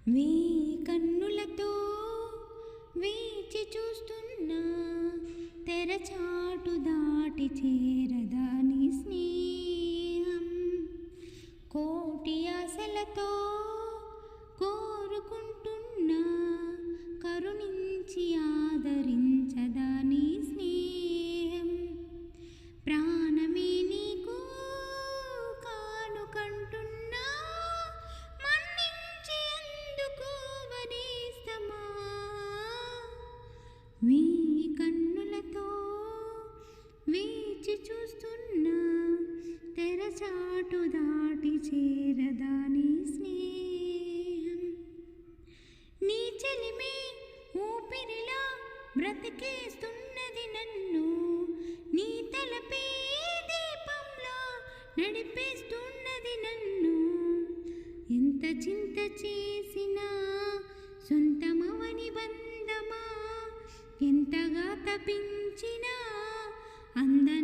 We కన్నులతో వేచి చూస్తున్నా, తెరచాటు దాటి చేరదా నీ స్నేహం. కోటి ఆశలతో కోరుకుంటున్నా, కరుణించి ఆదరించదా నీ స్నేహం. ప్రాణమే నీకు కానుకంటున్నా, మన్నించి అందుకోవనేస్తమా. వీ కన్నులతో వేచి చూస్తున్నా, తెరచాటు దాటి చేరదా నీ స్నేహం. నీ చెలిమే ఊపిరిలా బ్రతికేస్తున్నది నన్ను, నీ తలపే దీపంలా నడిపేస్తున్నది నన్ను. ఎంత చింత చేసినా సొంతమవని బంధమా, ఎంతగా తపించినా అందన